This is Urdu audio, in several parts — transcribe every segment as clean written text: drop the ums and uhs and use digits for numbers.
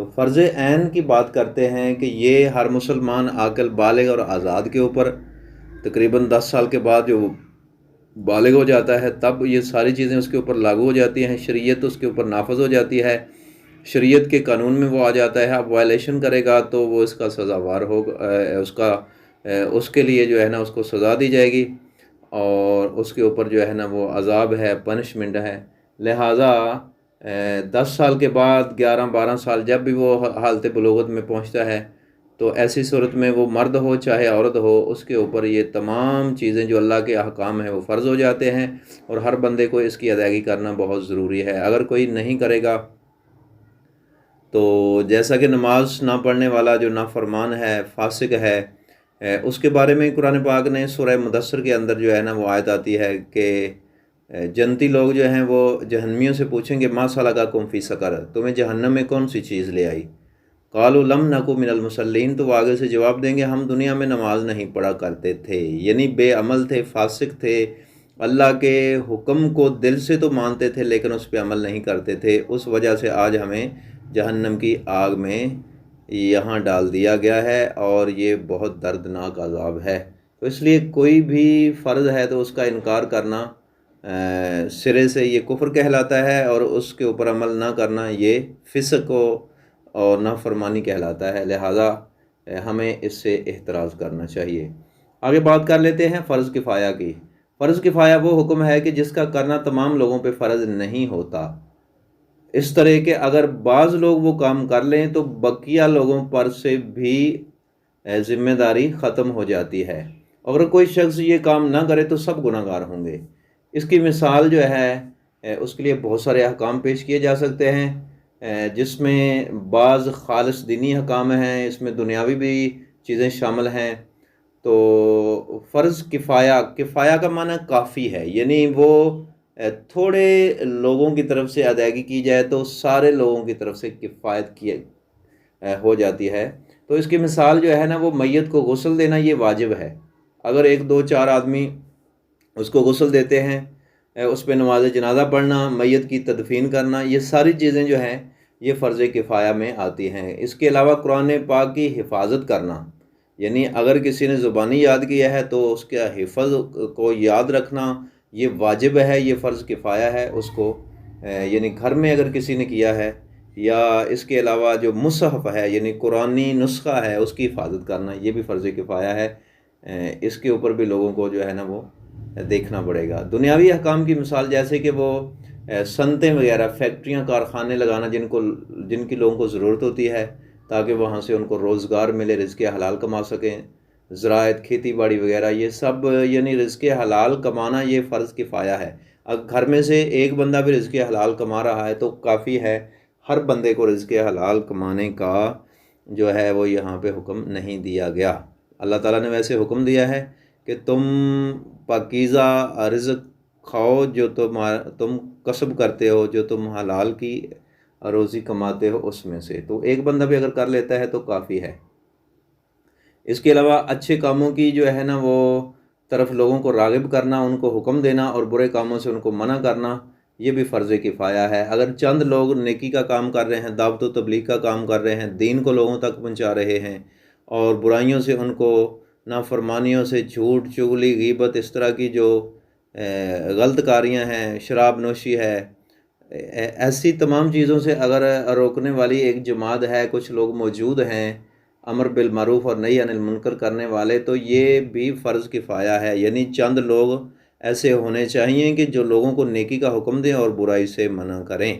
تو فرض عین کی بات کرتے ہیں کہ یہ ہر مسلمان عاقل بالغ اور آزاد کے اوپر تقریباً 10 سال کے بعد جو بالغ ہو جاتا ہے تب یہ ساری چیزیں اس کے اوپر لاگو ہو جاتی ہیں، شریعت اس کے اوپر نافذ ہو جاتی ہے، شریعت کے قانون میں وہ آ جاتا ہے۔ اب وائلیشن کرے گا تو وہ اس کا سزاوار ہوگا، اس کے لیے جو ہے نا اس کو سزا دی جائے گی اور اس کے اوپر جو ہے نا وہ عذاب ہے، پنشمنٹ ہے۔ لہٰذا 10 سال کے بعد 11-12 سال جب بھی وہ حالت بلوغت میں پہنچتا ہے تو ایسی صورت میں وہ مرد ہو چاہے عورت ہو، اس کے اوپر یہ تمام چیزیں جو اللہ کے احکام ہیں وہ فرض ہو جاتے ہیں اور ہر بندے کو اس کی ادائیگی کرنا بہت ضروری ہے۔ اگر کوئی نہیں کرے گا تو جیسا کہ نماز نہ پڑھنے والا جو نافرمان ہے، فاسق ہے، اس کے بارے میں قرآن پاک نے سورہ مدثر کے اندر جو ہے نا وہ آیت آتی ہے کہ جنتی لوگ جو ہیں وہ جہنمیوں سے پوچھیں گے ما سلککم فی سقر، تمہیں جہنم میں کون سی چیز لے آئی؟ قالوا لم نک من المصلین، تو وہ آگے سے جواب دیں گے ہم دنیا میں نماز نہیں پڑھا کرتے تھے، یعنی بے عمل تھے، فاسق تھے، اللہ کے حکم کو دل سے تو مانتے تھے لیکن اس پہ عمل نہیں کرتے تھے، اس وجہ سے آج ہمیں جہنم کی آگ میں یہاں ڈال دیا گیا ہے اور یہ بہت دردناک عذاب ہے۔ تو اس لیے کوئی بھی فرض ہے تو اس کا انکار کرنا سرے سے یہ کفر کہلاتا ہے اور اس کے اوپر عمل نہ کرنا یہ فسق اور نافرمانی کہلاتا ہے، لہٰذا ہمیں اس سے احتراز کرنا چاہیے۔ آگے بات کر لیتے ہیں فرض کفایہ کی۔ فرض کفایہ وہ حکم ہے کہ جس کا کرنا تمام لوگوں پہ فرض نہیں ہوتا، اس طرح کہ اگر بعض لوگ وہ کام کر لیں تو بقیہ لوگوں پر سے بھی ذمہ داری ختم ہو جاتی ہے۔ اگر کوئی شخص یہ کام نہ کرے تو سب گناہ گار ہوں گے۔ اس کی مثال جو ہے اس کے لیے بہت سارے احکام پیش کیے جا سکتے ہیں، جس میں بعض خالص دینی احکام ہیں، اس میں دنیاوی بھی چیزیں شامل ہیں۔ تو فرض کفایہ کا معنی کافی ہے، یعنی وہ تھوڑے لوگوں کی طرف سے ادائیگی کی جائے تو سارے لوگوں کی طرف سے کفایت کی ہو جاتی ہے۔ تو اس کی مثال جو ہے نا وہ میت کو غسل دینا یہ واجب ہے۔ اگر 1-2-4 آدمی اس کو غسل دیتے ہیں، اس پہ نماز جنازہ پڑھنا، میت کی تدفین کرنا، یہ ساری چیزیں جو ہیں یہ فرض کفایہ میں آتی ہیں۔ اس کے علاوہ قرآن پاک کی حفاظت کرنا، یعنی اگر کسی نے زبانی یاد کیا ہے تو اس کے حفظ کو یاد رکھنا یہ واجب ہے، یہ فرض کفایہ ہے اس کو، یعنی گھر میں اگر کسی نے کیا ہے، یا اس کے علاوہ جو مصحف ہے یعنی قرآنی نسخہ ہے اس کی حفاظت کرنا یہ بھی فرض کفایہ ہے۔ اس کے اوپر بھی لوگوں کو جو ہے نا وہ دیکھنا پڑے گا۔ دنیاوی احکام کی مثال جیسے کہ وہ صنعتیں وغیرہ، فیکٹریاں، کارخانے لگانا جن کی لوگوں کو ضرورت ہوتی ہے تاکہ وہاں سے ان کو روزگار ملے، رزق حلال کما سکیں، زراعت، کھیتی باڑی وغیرہ، یہ سب یعنی رزق حلال کمانا یہ فرض کفایہ ہے۔ اگر گھر میں سے ایک بندہ بھی رزق حلال کما رہا ہے تو کافی ہے، ہر بندے کو رزق حلال کمانے کا جو ہے وہ یہاں پہ حکم نہیں دیا گیا۔ اللہ تعالیٰ نے ویسے حکم دیا ہے کہ تم پاکیزہ رزق کھاؤ جو تم کسب کرتے ہو، جو تم حلال کی روزی کماتے ہو اس میں سے، تو ایک بندہ بھی اگر کر لیتا ہے تو کافی ہے۔ اس کے علاوہ اچھے کاموں کی جو ہے نا وہ طرف لوگوں کو راغب کرنا، ان کو حکم دینا اور برے کاموں سے ان کو منع کرنا یہ بھی فرض کفایہ ہے۔ اگر چند لوگ نیکی کا کام کر رہے ہیں، دعوت و تبلیغ کا کام کر رہے ہیں، دین کو لوگوں تک پہنچا رہے ہیں اور برائیوں سے ان کو، نافرمانیوں سے، جھوٹ، چغلی، غیبت، اس طرح کی جو غلط کاریاں ہیں، شراب نوشی ہے، ایسی تمام چیزوں سے اگر روکنے والی ایک جماعت ہے، کچھ لوگ موجود ہیں امر بالمعروف اور نہی عن المنکر کرنے والے، تو یہ بھی فرض کفایہ ہے، یعنی چند لوگ ایسے ہونے چاہیے کہ جو لوگوں کو نیکی کا حکم دیں اور برائی سے منع کریں۔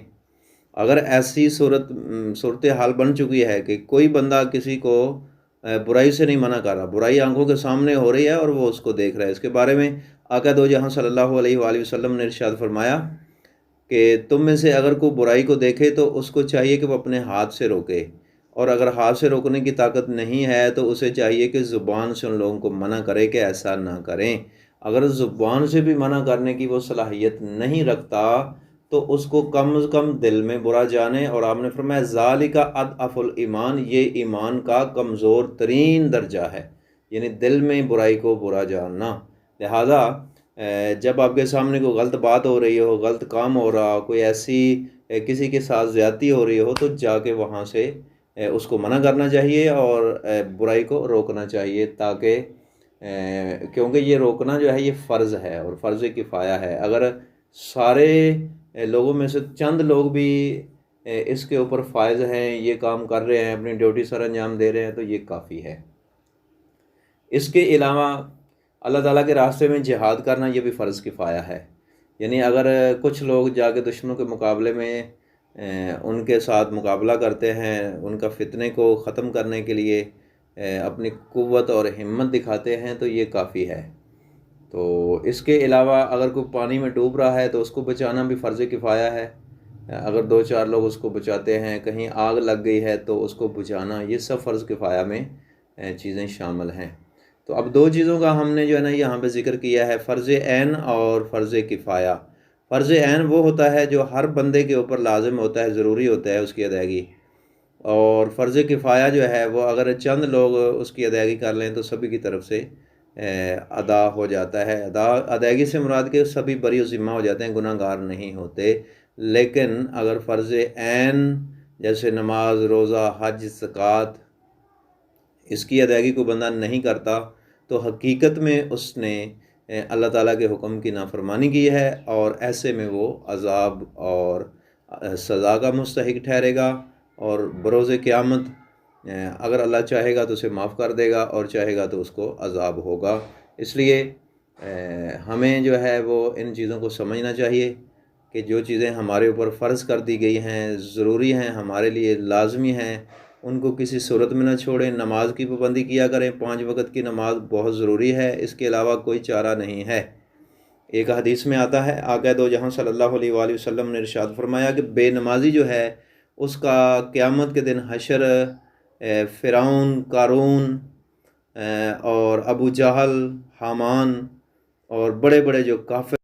اگر ایسی صورتحال بن چکی ہے کہ کوئی بندہ کسی کو برائی سے نہیں منع کر رہا، برائی آنکھوں کے سامنے ہو رہی ہے اور وہ اس کو دیکھ رہا ہے، اس کے بارے میں آقا دو جہاں صلی اللہ علیہ وآلہ وسلم نے ارشاد فرمایا کہ تم میں سے اگر کوئی برائی کو دیکھے تو اس کو چاہیے کہ وہ اپنے ہاتھ سے روکے، اور اگر ہاتھ سے روکنے کی طاقت نہیں ہے تو اسے چاہیے کہ زبان سے ان لوگوں کو منع کرے کہ ایسا نہ کریں۔ اگر زبان سے بھی منع کرنے کی وہ صلاحیت نہیں رکھتا تو اس کو کم از کم دل میں برا جانے، اور آپ نے فرمایا ذالک اضعف الایمان، یہ ایمان کا کمزور ترین درجہ ہے، یعنی دل میں برائی کو برا جاننا۔ لہذا جب آپ کے سامنے کوئی غلط بات ہو رہی ہو، غلط کام ہو رہا ہو، کوئی ایسی کسی کے ساتھ زیادتی ہو رہی ہو تو جا کے وہاں سے اس کو منع کرنا چاہیے اور برائی کو روکنا چاہیے، تاکہ کیونکہ یہ روکنا جو ہے یہ فرض ہے اور فرض کفایہ ہے۔ اگر سارے لوگوں میں سے چند لوگ بھی اس کے اوپر فائز ہیں، یہ کام کر رہے ہیں، اپنی ڈیوٹی سر انجام دے رہے ہیں، تو یہ کافی ہے۔ اس کے علاوہ اللہ تعالیٰ کے راستے میں جہاد کرنا یہ بھی فرض کفایہ ہے۔ یعنی اگر کچھ لوگ جا کے دشمنوں کے مقابلے میں ان کے ساتھ مقابلہ کرتے ہیں، ان کا فتنے کو ختم کرنے کے لیے اپنی قوت اور ہمت دکھاتے ہیں، تو یہ کافی ہے۔ تو اس کے علاوہ اگر کوئی پانی میں ڈوب رہا ہے تو اس کو بچانا بھی فرض کفایہ ہے۔ اگر 2-4 لوگ اس کو بچاتے ہیں، کہیں آگ لگ گئی ہے تو اس کو بجھانا، یہ سب فرض کفایہ میں چیزیں شامل ہیں۔ تو اب 2 چیزوں کا ہم نے جو ہے نا یہاں پہ ذکر کیا ہے، فرض عین اور فرض کفایہ۔ فرض عین وہ ہوتا ہے جو ہر بندے کے اوپر لازم ہوتا ہے، ضروری ہوتا ہے اس کی ادائیگی، اور فرض کفایہ جو ہے وہ اگر چند لوگ اس کی ادائیگی کر لیں تو سبھی کی طرف سے ادا ہو جاتا ہے۔ ادائیگی سے مراد کہ سبھی بری و ذمہ ہو جاتے ہیں، گناہ گار نہیں ہوتے۔ لیکن اگر فرض عین جیسے نماز، روزہ، حج، زکوٰۃ، اس کی ادائیگی کو بندہ نہیں کرتا تو حقیقت میں اس نے اللہ تعالیٰ کے حکم کی نافرمانی کی ہے، اور ایسے میں وہ عذاب اور سزا کا مستحق ٹھہرے گا، اور بروز قیامت اگر اللہ چاہے گا تو اسے معاف کر دے گا، اور چاہے گا تو اس کو عذاب ہوگا۔ اس لیے ہمیں جو ہے وہ ان چیزوں کو سمجھنا چاہیے کہ جو چیزیں ہمارے اوپر فرض کر دی گئی ہیں، ضروری ہیں، ہمارے لیے لازمی ہیں، ان کو کسی صورت میں نہ چھوڑیں۔ نماز کی پابندی کیا کریں، 5 وقت کی نماز بہت ضروری ہے، اس کے علاوہ کوئی چارہ نہیں ہے۔ ایک حدیث میں آتا ہے، آقا دو جہاں صلی اللہ علیہ وآلہ وسلم نے ارشاد فرمایا کہ بے نمازی جو ہے اس کا قیامت کے دن حشر فرعون، قارون اور ابو جہل، حامان اور بڑے بڑے جو کافر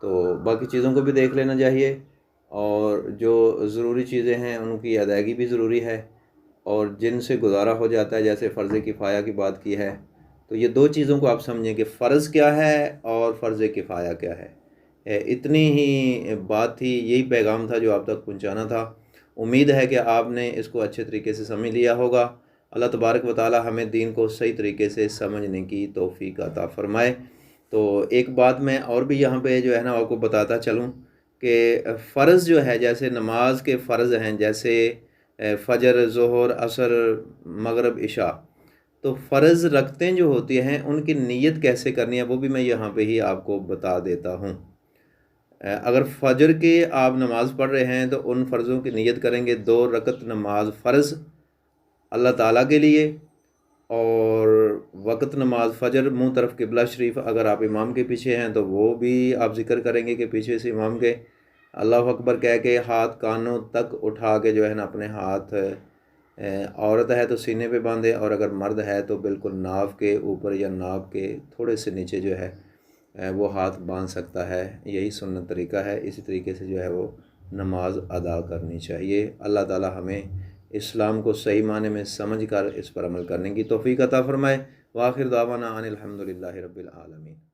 تو باقی چیزوں کو بھی دیکھ لینا چاہیے، اور جو ضروری چیزیں ہیں ان کی ادائیگی بھی ضروری ہے، اور جن سے گزارا ہو جاتا ہے، جیسے فرض کفایہ کی بات کی ہے، تو یہ 2 چیزوں کو آپ سمجھیں کہ فرض کیا ہے اور فرض کفایہ کیا ہے۔ اتنی ہی بات تھی، یہی پیغام تھا جو آپ تک پہنچانا تھا۔ امید ہے کہ آپ نے اس کو اچھے طریقے سے سمجھ لیا ہوگا۔ اللہ تبارک و تعالی ہمیں دین کو صحیح طریقے سے سمجھنے کی توفیق عطا فرمائے۔ تو ایک بات میں اور بھی یہاں پہ جو ہے نا آپ کو بتاتا چلوں کہ فرض جو ہے، جیسے نماز کے فرض ہیں، جیسے فجر، ظہر، عصر، مغرب، عشاء، تو فرض رکھتیں جو ہوتی ہیں ان کی نیت کیسے کرنی ہے وہ بھی میں یہاں پہ ہی آپ کو بتا دیتا ہوں۔ اگر فجر کے آپ نماز پڑھ رہے ہیں تو ان فرضوں کی نیت کریں گے، 2 رکعت نماز فرض اللہ تعالیٰ کے لیے، اور وقت نماز فجر منہ طرف قبلہ شریف، اگر آپ امام کے پیچھے ہیں تو وہ بھی آپ ذکر کریں گے کہ پیچھے سے امام کے اللہ اکبر کہہ کے ہاتھ کانوں تک اٹھا کے جو ہے نا اپنے ہاتھ، عورت ہے تو سینے پہ باندھے، اور اگر مرد ہے تو بالکل ناف کے اوپر یا ناف کے تھوڑے سے نیچے جو ہے وہ ہاتھ باندھ سکتا ہے۔ یہی سنت طریقہ ہے، اسی طریقے سے جو ہے وہ نماز ادا کرنی چاہیے۔ اللہ تعالی ہمیں اسلام کو صحیح معنی میں سمجھ کر اس پر عمل کرنے کی توفیق عطا فرمائے۔ وآخر دعوانا ان الحمد للہ رب العالمین۔